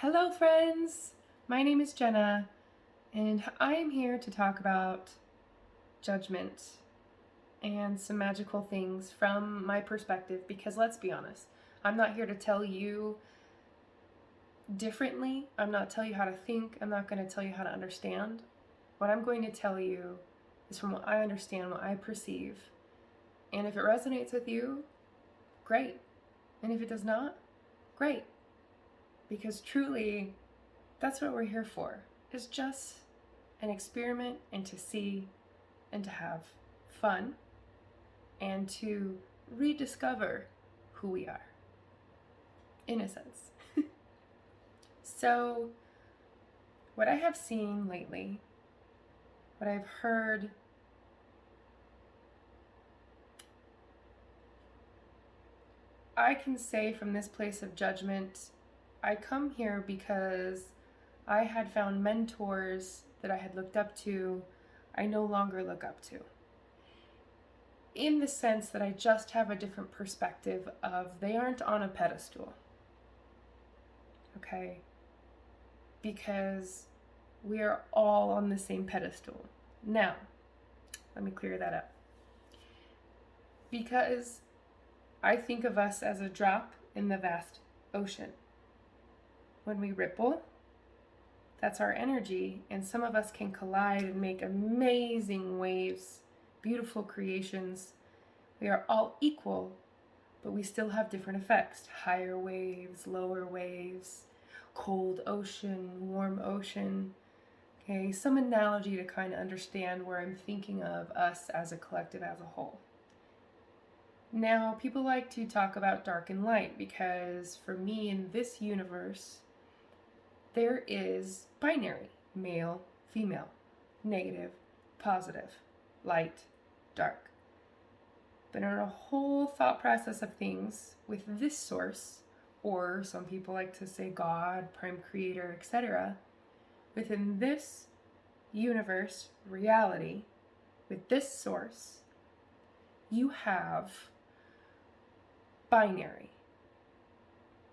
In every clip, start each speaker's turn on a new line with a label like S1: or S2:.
S1: Hello, friends! My name is Jenna, and I am here to talk about judgment and some magical things from my perspective because let's be honest, I'm not here to tell you differently. I'm not telling you how to think. I'm not going to tell you how to understand. What I'm going to tell you is from what I understand, what I perceive. And if it resonates with you, great. And if it does not, great. Because truly, that's what we're here for, is just an experiment and to see and to have fun and to rediscover who we are, in a sense. So, what I have seen lately, what I've heard, I can say from this place of judgment, I come here because I had found mentors that I had looked up to, I no longer look up to. In the sense that I just have a different perspective of they aren't on a pedestal. Okay? Because we are all on the same pedestal. Now, let me clear that up. Because I think of us as a drop in the vast ocean. When we ripple, that's our energy, and some of us can collide and make amazing waves, beautiful creations. We are all equal, but we still have different effects. Higher waves, lower waves, cold ocean, warm ocean. Okay, some analogy to kind of understand where I'm thinking of us as a collective as a whole. Now, people like to talk about dark and light because for me in this universe, there is binary, male, female, negative, positive, light, dark. But in a whole thought process of things with this source, or some people like to say God, prime creator, etc., within this universe, reality, with this source, you have binary.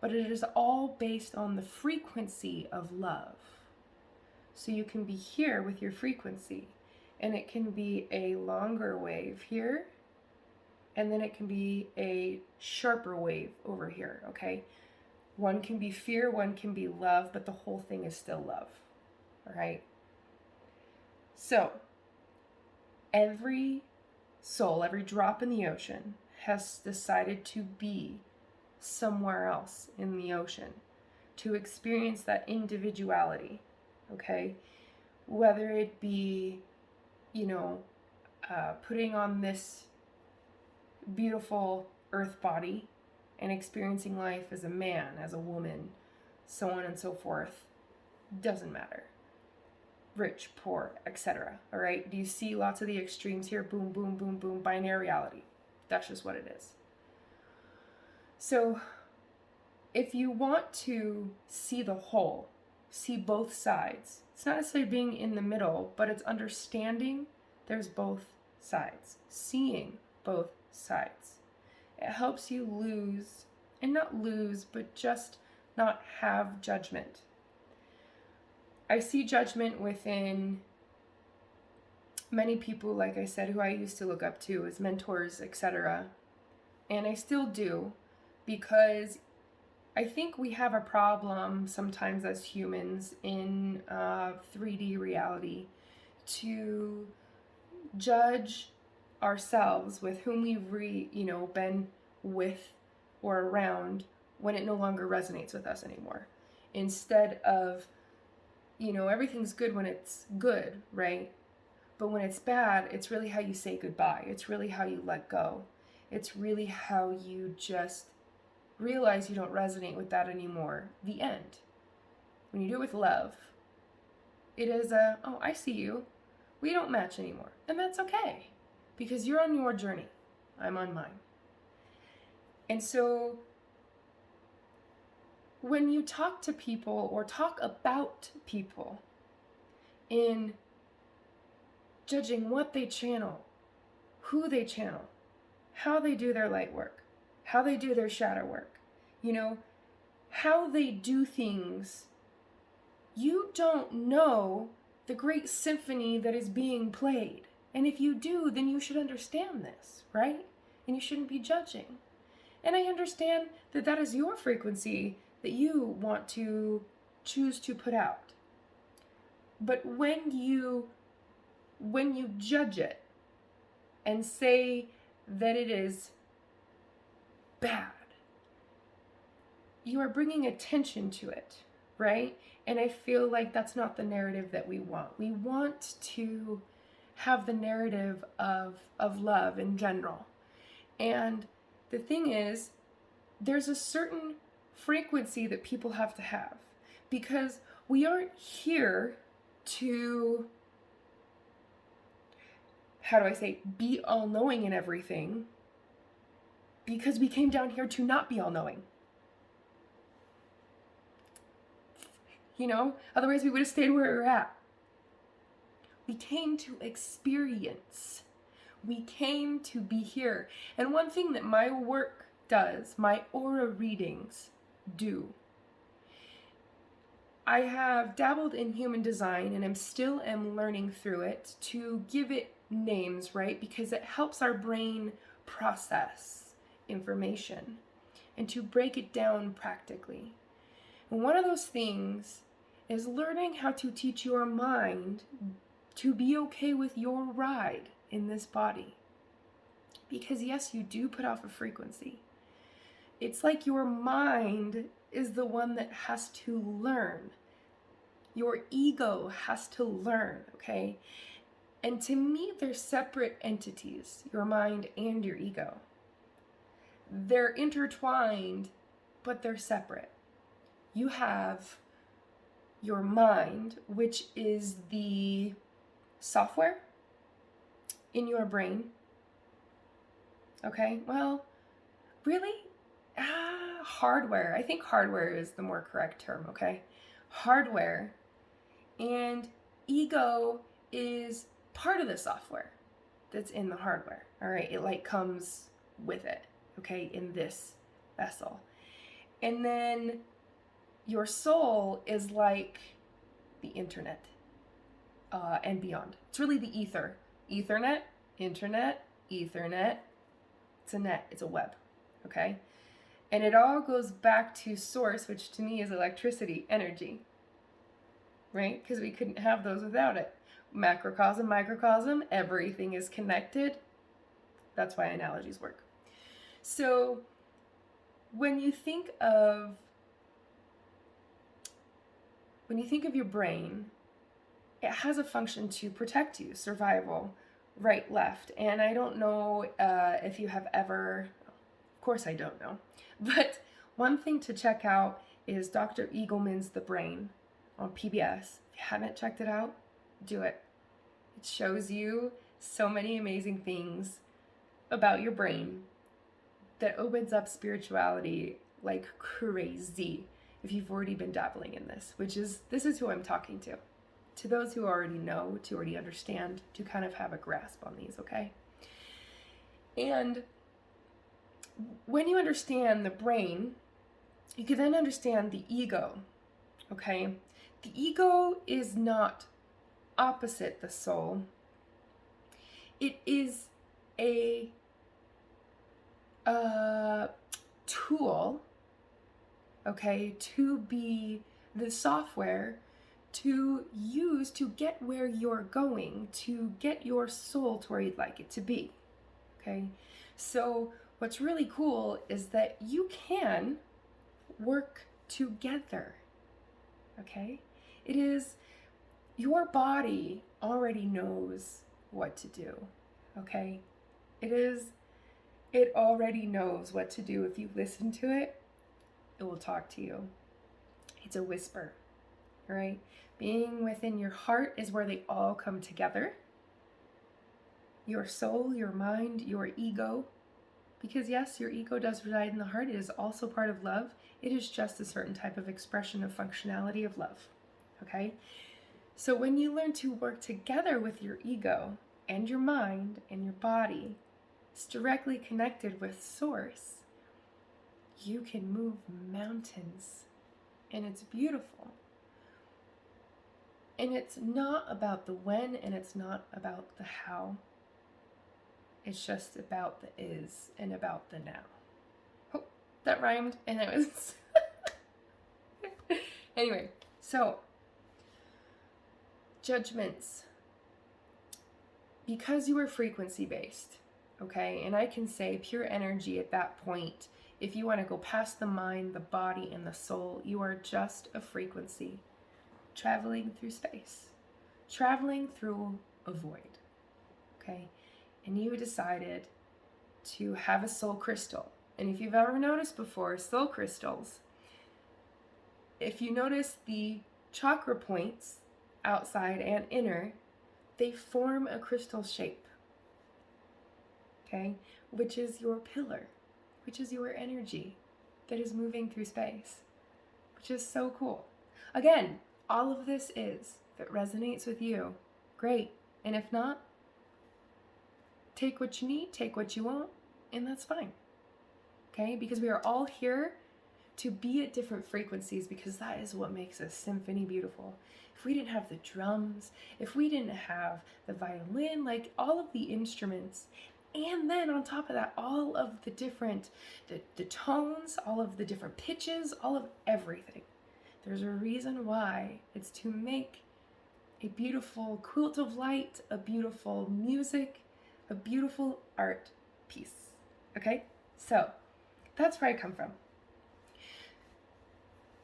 S1: But it is all based on the frequency of love. So you can be here with your frequency, and it can be a longer wave here, and then it can be a sharper wave over here, okay? One can be fear, one can be love, but the whole thing is still love, all right? So, every soul, every drop in the ocean has decided to be somewhere else in the ocean, to experience that individuality, okay? Whether it be, putting on this beautiful earth body and experiencing life as a man, as a woman, so on and so forth, doesn't matter. Rich, poor, etc. All right? Do you see lots of the extremes here? Boom, boom, boom, boom, binary reality. That's just what it is. So, if you want to see the whole, see both sides, it's not necessarily being in the middle, but it's understanding there's both sides, seeing both sides. It helps you lose, and not lose, but just not have judgment. I see judgment within many people, like I said, who I used to look up to as mentors, etc. And I still do, because I think we have a problem sometimes as humans in 3D reality to judge ourselves with whom we've been with or around when it no longer resonates with us anymore. Instead of, everything's good when it's good, right? But when it's bad, it's really how you say goodbye. It's really how you let go. It's really how you just realize you don't resonate with that anymore. The end. When you do it with love, it is oh, I see you. We don't match anymore. And that's okay, because you're on your journey. I'm on mine. And so when you talk to people or talk about people in judging what they channel, who they channel, how they do their light work, how they do their shadow work, how they do things you don't know the great symphony that is being played. And if you do, then you should understand this, right? And you shouldn't be judging. And I understand that that is your frequency that you want to choose to put out. But when you judge it and say that it is bad, you are bringing attention to it, right? And I feel like that's not the narrative that we want. We want to have the narrative of love in general. And the thing is, there's a certain frequency that people have to have, because we aren't here to, how do I say, be all-knowing in everything, because we came down here to not be all-knowing. You know, otherwise we would have stayed where we're at. We came to experience. We came to be here. And one thing that my work does, my aura readings do, I have dabbled in human design and still am learning through it to give it names, right? Because it helps our brain process information and to break it down practically. And one of those things is learning how to teach your mind to be okay with your ride in this body. Because yes, you do put off a frequency. It's like your mind is the one that has to learn. Your ego has to learn, okay? And to me, they're separate entities, your mind and your ego. They're intertwined, but they're separate. You have your mind, which is the software in your brain. Okay, well, really? Hardware. I think hardware is the more correct term, okay? Hardware. And ego is part of the software that's in the hardware. All right, it like comes with it, okay, in this vessel. And then your soul is like the internet and beyond. It's really the ether. Ethernet, internet, Ethernet. It's a net, it's a web, okay? And it all goes back to source, which to me is electricity, energy, right? Because we couldn't have those without it. Macrocosm, microcosm, everything is connected. That's why analogies work. So when you think of your brain, it has a function to protect you, survival, right, left. And I don't know if you have ever, of course I don't know, but one thing to check out is Dr. Eagleman's The Brain on PBS. If you haven't checked it out, do it. It shows you so many amazing things about your brain that opens up spirituality like crazy if you've already been dabbling in this, this is who I'm talking to those who already know, to already understand, to kind of have a grasp on these, okay? And when you understand the brain, you can then understand the ego, okay? The ego is not opposite the soul. It is a tool, okay, to be the software to use to get where you're going, to get your soul to where you'd like it to be, okay? So what's really cool is that you can work together, okay? It is, your body already knows what to do, okay? It already knows what to do. If you listen to it, it will talk to you. It's a whisper, all right? Being within your heart is where they all come together. Your soul, your mind, your ego. Because yes, your ego does reside in the heart. It is also part of love. It is just a certain type of expression of functionality of love, okay? So when you learn to work together with your ego and your mind and your body, it's directly connected with source, you can move mountains, and it's beautiful. And it's not about the when and it's not about the how. It's just about the is and about the now. Oh, that rhymed and it was... Anyway, so judgments. Because you are frequency based, okay, and I can say pure energy at that point, if you want to go past the mind, the body, and the soul, you are just a frequency traveling through space, traveling through a void, okay? And you decided to have a soul crystal. And if you've ever noticed before, soul crystals, if you notice the chakra points, outside and inner, they form a crystal shape, okay? Which is your pillar, which is your energy that is moving through space, which is so cool. Again, all of this is, if it resonates with you, great. And if not, take what you need, take what you want, and that's fine, okay? Because we are all here to be at different frequencies, because that is what makes a symphony beautiful. If we didn't have the drums, if we didn't have the violin, like all of the instruments, and then on top of that, all of the different, the tones, all of the different pitches, all of everything. There's a reason why. It's to make a beautiful quilt of light, a beautiful music, a beautiful art piece, okay? So that's where I come from.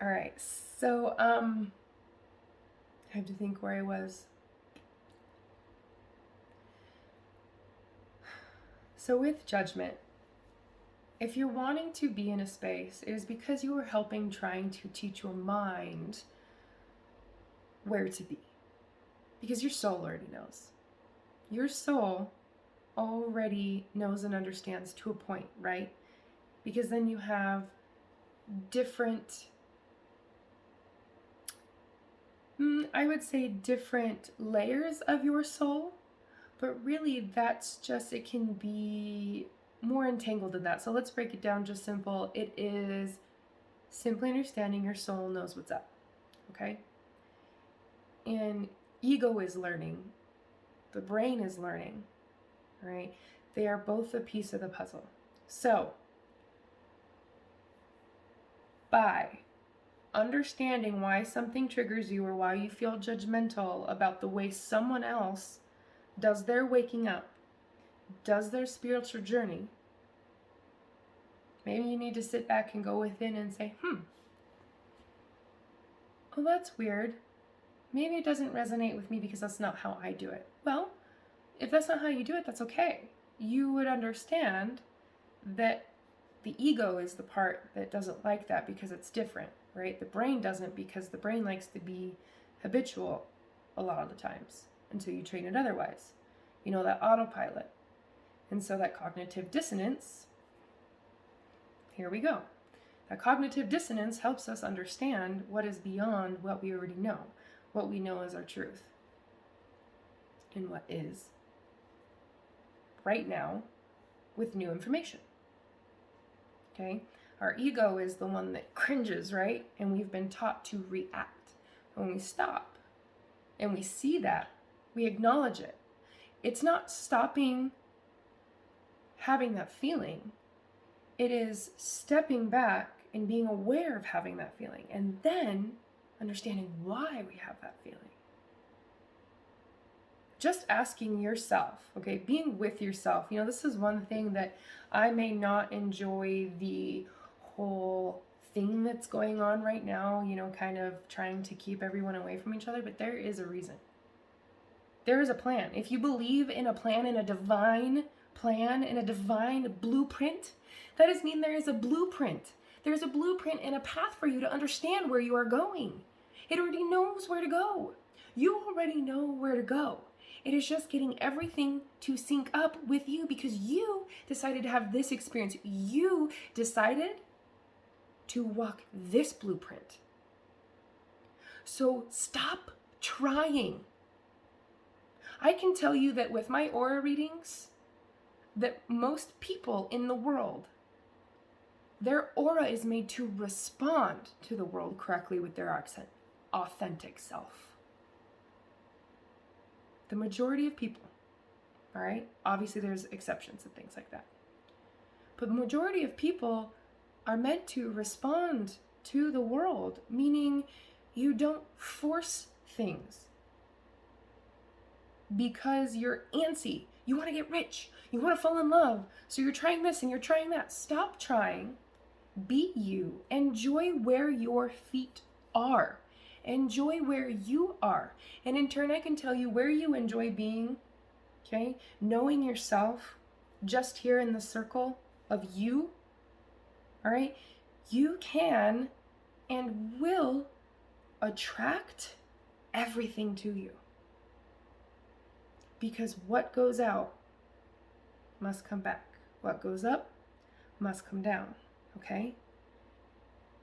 S1: All right, so I have to think where I was. So with judgment, if you're wanting to be in a space, it is because you are trying to teach your mind where to be. Because your soul already knows. Your soul already knows and understands to a point, right? Because then you have different, I would say different layers of your soul, but really that's just, it can be more entangled than that. So let's break it down just simple. It is simply understanding your soul knows what's up, okay? And ego is learning. The brain is learning, right? They are both a piece of the puzzle. So, by understanding why something triggers you or why you feel judgmental about the way someone else does their waking up, does their spiritual journey, maybe you need to sit back and go within and say, oh, that's weird. Maybe it doesn't resonate with me because that's not how I do it. Well, if that's not how you do it, that's okay. You would understand that the ego is the part that doesn't like that because it's different, right? The brain doesn't, because the brain likes to be habitual a lot of the times until you train it otherwise. You know, that autopilot. And so that cognitive dissonance, here we go. That cognitive dissonance helps us understand what is beyond what we already know, what we know as our truth, and what is right now with new information. Okay? Our ego is the one that cringes, right? And we've been taught to react. When we stop and we see that, we acknowledge it. It's not stopping having that feeling. It is stepping back and being aware of having that feeling, and then understanding why we have that feeling. Just asking yourself, okay, being with yourself. You know, this is one thing that I may not enjoy the whole thing that's going on right now, you know, kind of trying to keep everyone away from each other, but there is a reason. There is a plan. If you believe in a plan, in a divine plan, in a divine blueprint, that does mean there is a blueprint. There's a blueprint and a path for you to understand where you are going. It already knows where to go. You already know where to go. It is just getting everything to sync up with you because you decided to have this experience. You decided to walk this blueprint. So stop trying. I can tell you that with my aura readings, that most people in the world, their aura is made to respond to the world correctly with their authentic self. The majority of people, all right? Obviously there's exceptions and things like that. But the majority of people are meant to respond to the world, meaning you don't force things because you're antsy. You want to get rich. You want to fall in love. So you're trying this and you're trying that. Stop trying. Be you. Enjoy where your feet are. Enjoy where you are. And in turn, I can tell you where you enjoy being, okay? Knowing yourself just here in the circle of you, all right? You can and will attract everything to you. Because what goes out must come back. What goes up must come down, okay?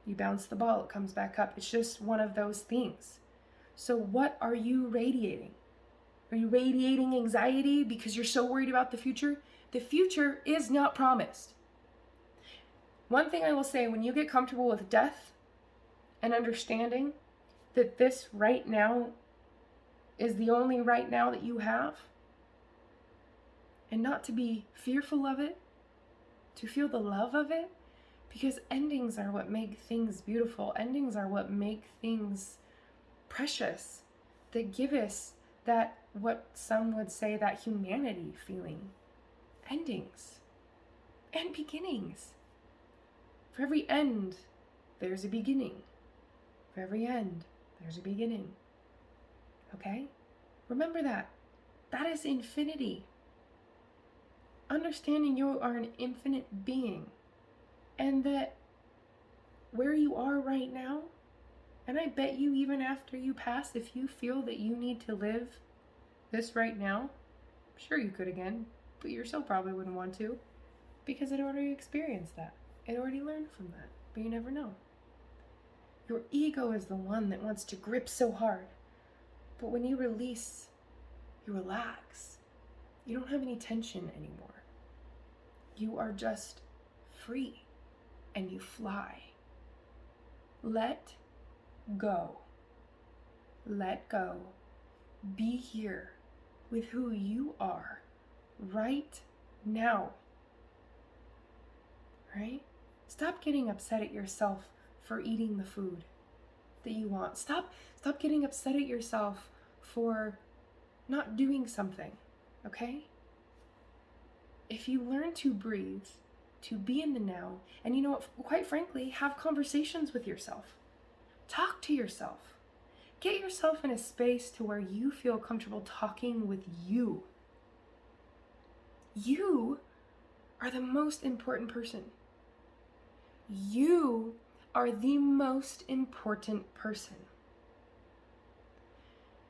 S1: You bounce the ball, it comes back up. It's just one of those things. So what are you radiating? Are you radiating anxiety because you're so worried about the future? The future is not promised. One thing I will say, when you get comfortable with death and understanding that this right now is the only right now that you have, and not to be fearful of it, to feel the love of it, because endings are what make things beautiful. Endings are what make things precious, that give us that, what some would say, that humanity feeling. Endings and beginnings. For every end, there's a beginning. For every end, there's a beginning. Okay? Remember that. That is infinity. Understanding you are an infinite being. And that where you are right now, and I bet you even after you pass, if you feel that you need to live this right now, sure you could again, but your soul probably wouldn't want to, because it already experienced that. It already learned from that, but you never know. Your ego is the one that wants to grip so hard. But when you release, you relax. You don't have any tension anymore. You are just free and you fly. Let go. Let go. Be here with who you are right now. Right? Stop getting upset at yourself for eating the food that you want. Stop getting upset at yourself for not doing something, okay? If you learn to breathe, to be in the now, and you know what, quite frankly, have conversations with yourself. Talk to yourself. Get yourself in a space to where you feel comfortable talking with you. You are the most important person. You are the most important person.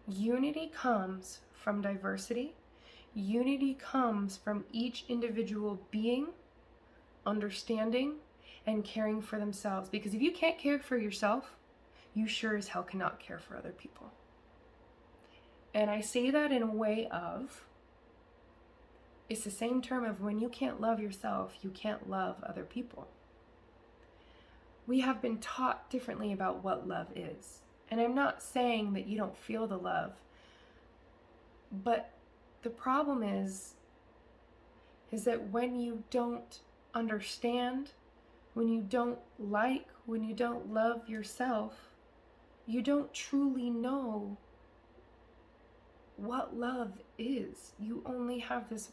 S1: Unity comes from diversity. Unity comes from each individual being understanding and caring for themselves. Because if you can't care for yourself, you sure as hell cannot care for other people. And I say that in a way of, it's the same term of when you can't love yourself, you can't love other people. We have been taught differently about what love is. And I'm not saying that you don't feel the love, but the problem is that when you don't understand, when you don't like, when you don't love yourself, you don't truly know what love is. You only have this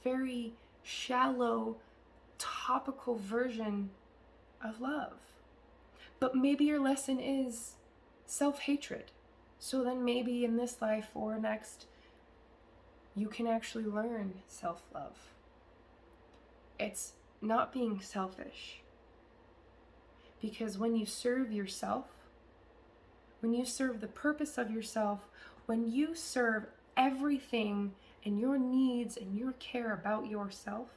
S1: very shallow, topical version of love. But maybe your lesson is self-hatred. So then maybe in this life or next, you can actually learn self-love. It's not being selfish. Because when you serve yourself, when you serve the purpose of yourself, when you serve everything and your needs and your care about yourself,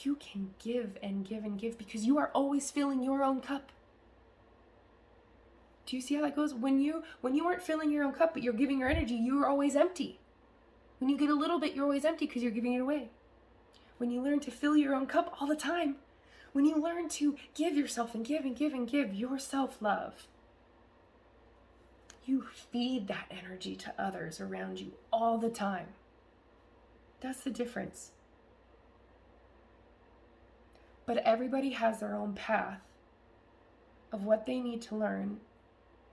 S1: you can give and give and give because you are always filling your own cup. Do you see how that goes? When you aren't filling your own cup but you're giving your energy, you're always empty. When you get a little bit, you're always empty because you're giving it away. When you learn to fill your own cup all the time, when you learn to give yourself and give and give and give your self-love, You feed that energy to others around you all the time. That's the difference. But everybody has their own path of what they need to learn,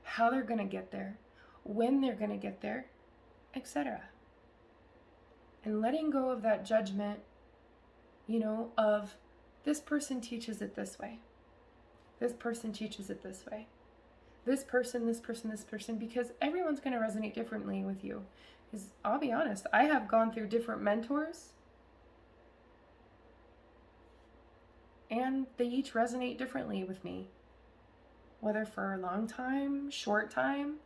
S1: how they're going to get there, when they're going to get there, etc. And letting go of that judgment, of this person teaches it this way. This person teaches it this way. This person, because everyone's going to resonate differently with you. Because I'll be honest, I have gone through different mentors, and they each resonate differently with me. Whether for a long time, short time,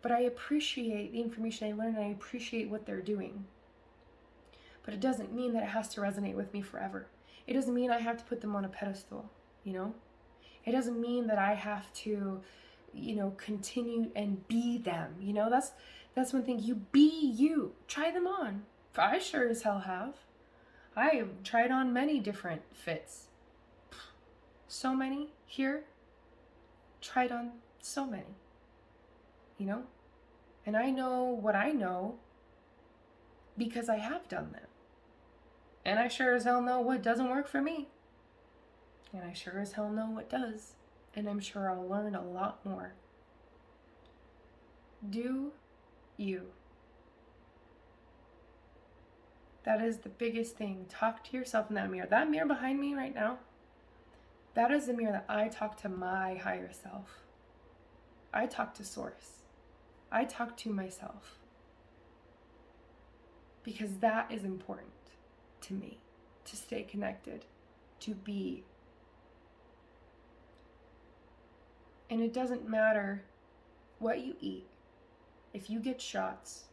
S1: but I appreciate the information I learn, and I appreciate what they're doing. But it doesn't mean that it has to resonate with me forever. It doesn't mean I have to put them on a pedestal, It doesn't mean that I have to, continue and be them, That's one thing. You be you. Try them on. I sure as hell have. I have tried on many different fits. So many here. Tried on so many. And I know what I know because I have done them. And I sure as hell know what doesn't work for me. And I sure as hell know what does. And I'm sure I'll learn a lot more. Do you. That is the biggest thing. Talk to yourself in that mirror. That mirror behind me right now, that is the mirror that I talk to my higher self. I talk to Source. I talk to myself. Because that is important to me, to stay connected, to be. And it doesn't matter what you eat, if you get shots,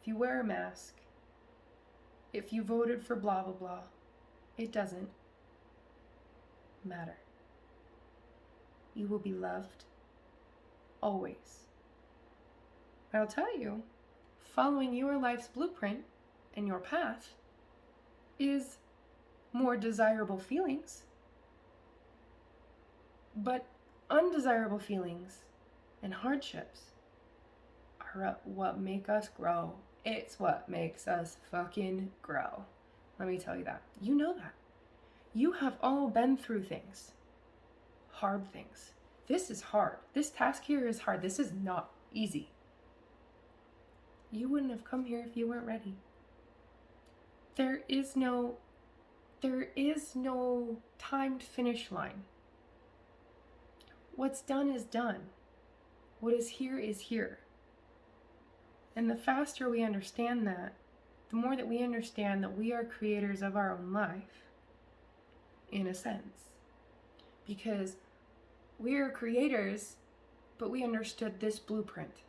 S1: if you wear a mask, if you voted for blah, blah, blah. It doesn't matter. You will be loved always. But I'll tell you, following your life's blueprint and your path is more desirable feelings. But undesirable feelings and hardships are what make us grow. It's what makes us fucking grow. Let me tell you that. You know that. You have all been through things. Hard things. This is hard. This task here is hard. This is not easy. You wouldn't have come here if you weren't ready. There is no timed finish line. What's done is done. What is here is here. And the faster we understand that, the more that we understand that we are creators of our own life, in a sense. Because we are creators, but we understood this blueprint,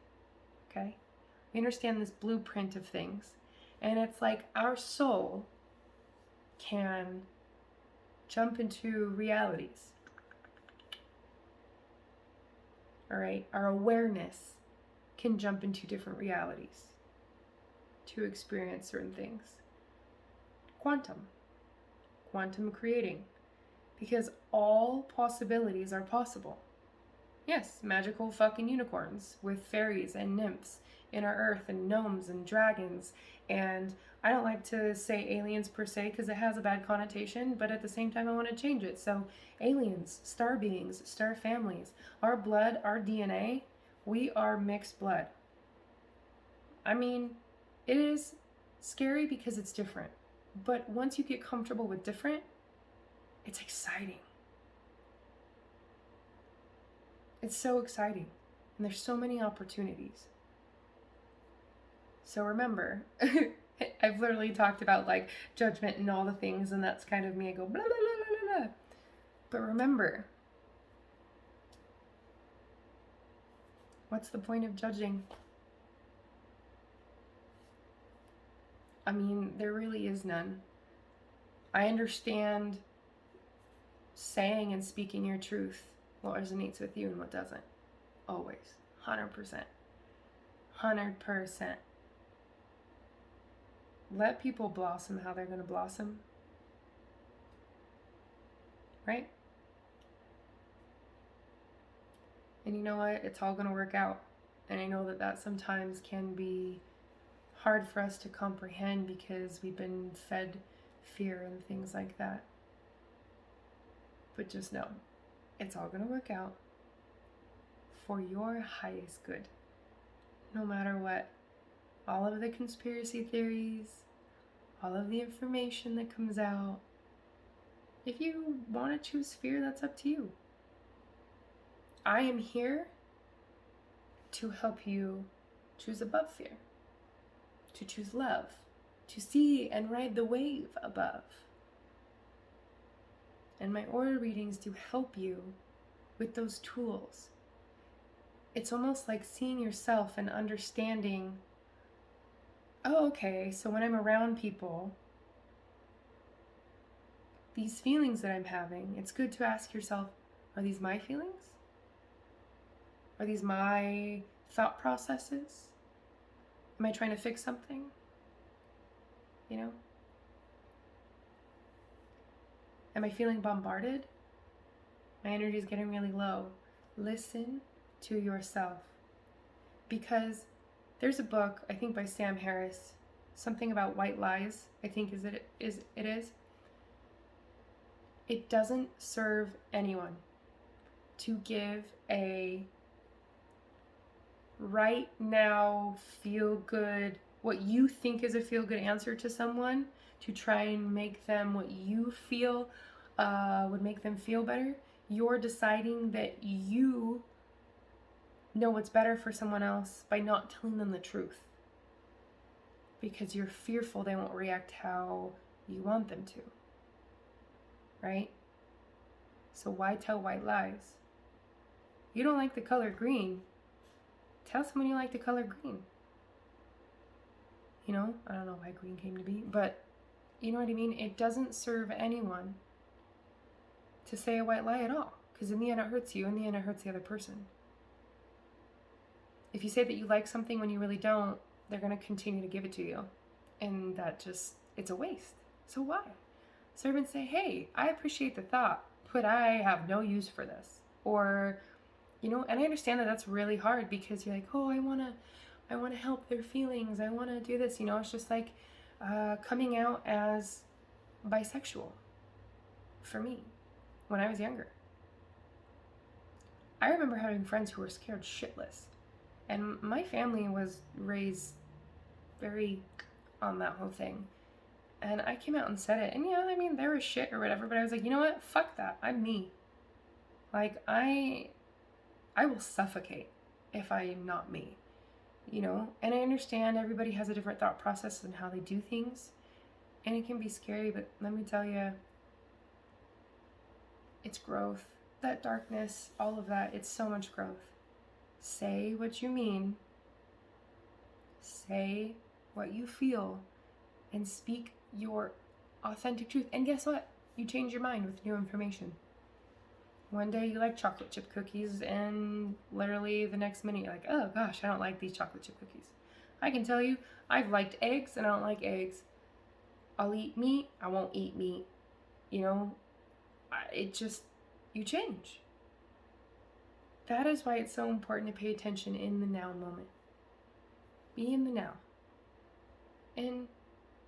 S1: okay? We understand this blueprint of things. And it's like our soul can jump into realities. All right? Our awareness can jump into different realities to experience certain things. Quantum creating, because all possibilities are possible. Yes, magical fucking unicorns with fairies and nymphs in our earth, and gnomes and dragons, and I don't like to say aliens per se because it has a bad connotation, but at the same time I want to change it. So aliens, star beings, star families, our blood, our DNA, we are mixed blood. I mean, it is scary because it's different. But once you get comfortable with different, it's exciting. It's so exciting. And there's so many opportunities. So remember, I've literally talked about like judgment and all the things, and that's kind of me. I go blah, blah, blah, blah, blah. But remember, what's the point of judging? I mean, there really is none. I understand saying and speaking your truth, what resonates with you and what doesn't. Always. 100%. 100%. Let people blossom how they're going to blossom. Right? And you know what? It's all going to work out. And I know that that sometimes can be hard for us to comprehend because we've been fed fear and things like that. But just know, it's all going to work out for your highest good. No matter what. All of the conspiracy theories, all of the information that comes out. If you want to choose fear, that's up to you. I am here to help you choose above fear, to choose love, to see and ride the wave above. And my aura readings do help you with those tools. It's almost like seeing yourself and understanding, oh, okay, so when I'm around people, these feelings that I'm having, it's good to ask yourself, are these my feelings? Are these my thought processes? Am I trying to fix something? You know? Am I feeling bombarded? My energy is getting really low. Listen to yourself. Because there's a book, I think by Sam Harris, something about white lies, I think it is. It doesn't serve anyone to give a right now feel good, what you think is a feel good answer to someone, to try and make them what you feel would make them feel better. You're deciding that you know what's better for someone else by not telling them the truth because you're fearful they won't react how you want them to, right? So why tell white lies? You don't like the color green, tell someone you like the color green. You know, I don't know why green came to be, but you know what I mean? It doesn't serve anyone to say a white lie at all, because in the end it hurts you, in the end it hurts the other person. If you say that you like something when you really don't, they're going to continue to give it to you. And that just, it's a waste. So why? Servants say, hey, I appreciate the thought, but I have no use for this. Or, you know, and I understand that that's really hard because you're like, oh, I want to help their feelings. I want to do this. You know, it's just like coming out as bisexual for me when I was younger. I remember having friends who were scared shitless. And my family was raised very on that whole thing. And I came out and said it. And yeah, I mean, there was shit or whatever, but I was like, you know what? Fuck that. I'm me. Like, I will suffocate if I'm not me. You know? And I understand everybody has a different thought process and how they do things. And it can be scary, but let me tell you, it's growth. That darkness, all of that, it's so much growth. Say what you mean. Say what you feel. And speak your authentic truth. And guess what? You change your mind with new information. One day you like chocolate chip cookies, and literally the next minute you're like, oh gosh, I don't like these chocolate chip cookies. I can tell you, I've liked eggs and I don't like eggs. I'll eat meat, I won't eat meat. You know, it just, you change. That is why it's so important to pay attention in the now moment. Be in the now. And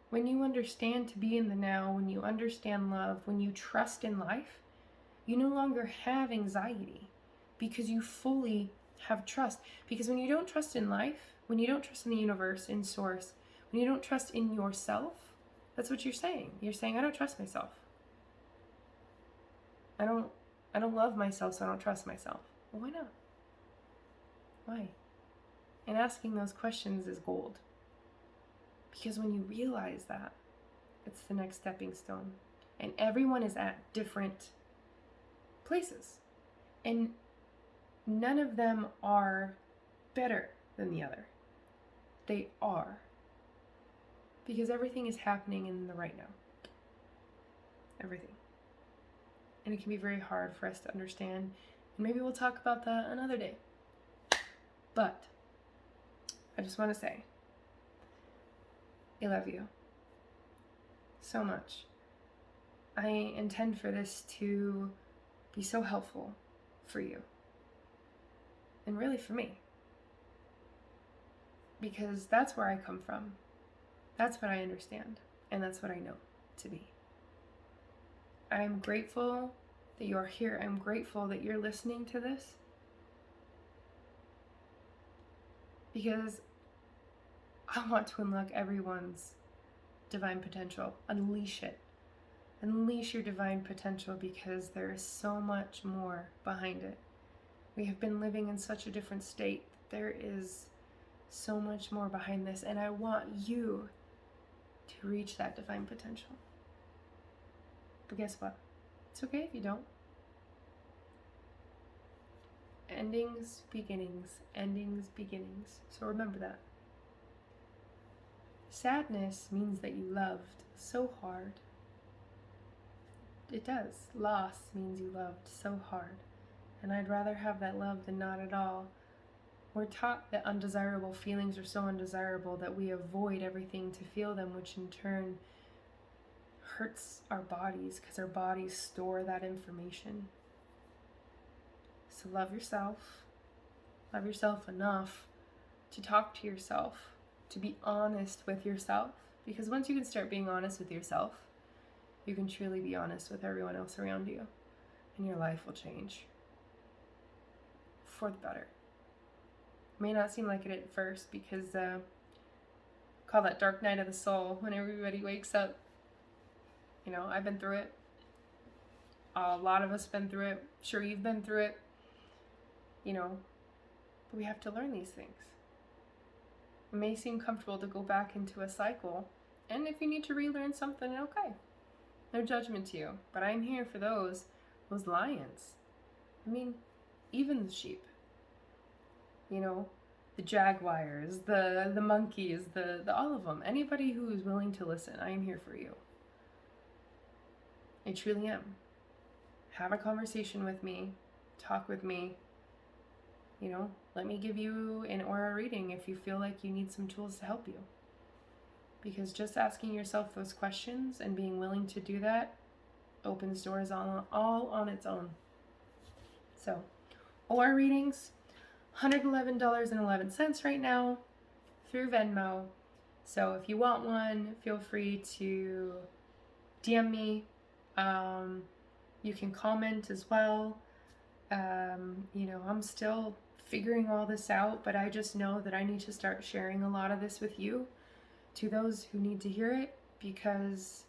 S1: when you understand to be in the now, when you understand love, when you trust in life, you no longer have anxiety because you fully have trust. Because when you don't trust in life, when you don't trust in the universe, in source, when you don't trust in yourself, that's what you're saying. You're saying, I don't trust myself. I don't love myself, so I don't trust myself. Well, why not? Why? And asking those questions is gold. Because when you realize that, it's the next stepping stone. And everyone is at different places. And none of them are better than the other. They are. Because everything is happening in the right now. Everything. And it can be very hard for us to understand. And maybe we'll talk about that another day. But I just want to say, I love you so much. I intend for this to be so helpful for you. And really for me. because that's where I come from. That's what I understand, and that's what I know to be. I'm grateful that you're here. I'm grateful that you're listening to this, because I want to unlock everyone's divine potential. Unleash it. Unleash your divine potential, because there is so much more behind it. We have been living in such a different state. There is so much more behind this, and I want you to reach that divine potential. But guess what? It's okay if you don't. Endings, beginnings, endings, beginnings. So remember that. Sadness means that you loved so hard. It does. Loss means you loved so hard. And I'd rather have that love than not at all. We're taught that undesirable feelings are so undesirable that we avoid everything to feel them, which in turn hurts our bodies, because our bodies store that information. So love yourself. Love yourself enough to talk to yourself, to be honest with yourself. Because once you can start being honest with yourself, you can truly be honest with everyone else around you, and your life will change for the better. It may not seem like it at first, because call that dark night of the soul when everybody wakes up. You know, I've been through it. A lot of us have been through it. Sure, you've been through it. You know, but we have to learn these things. It may seem comfortable to go back into a cycle, and if you need to relearn something, okay. No judgment to you, but I'm here for those lions. I mean, even the sheep. You know, the jaguars, the monkeys, the all of them. Anybody who is willing to listen, I am here for you. I truly am. Have a conversation with me. Talk with me. You know, let me give you an aura reading if you feel like you need some tools to help you. Because just asking yourself those questions and being willing to do that opens doors all on its own. So, aura readings, $111.11 right now through Venmo. So if you want one, feel free to DM me. You can comment as well. You know, I'm still figuring all this out, but I just know that I need to start sharing a lot of this with you, to those who need to hear it, because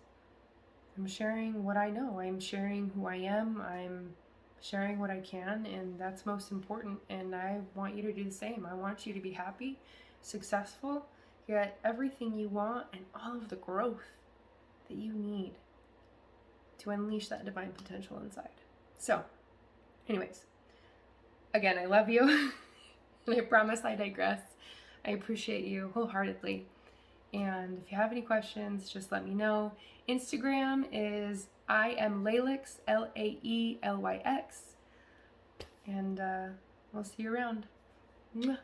S1: I'm sharing what I know. I'm sharing who I am. I'm sharing what I can, and that's most important. And I want you to do the same. I want you to be happy, successful, get everything you want, and all of the growth that you need to unleash that divine potential inside. So, anyways, again, I love you. And I promise I digress. I appreciate you wholeheartedly. And if you have any questions, just let me know. Instagram is I am Laelyx, Laelyx. And we'll see you around. Mwah.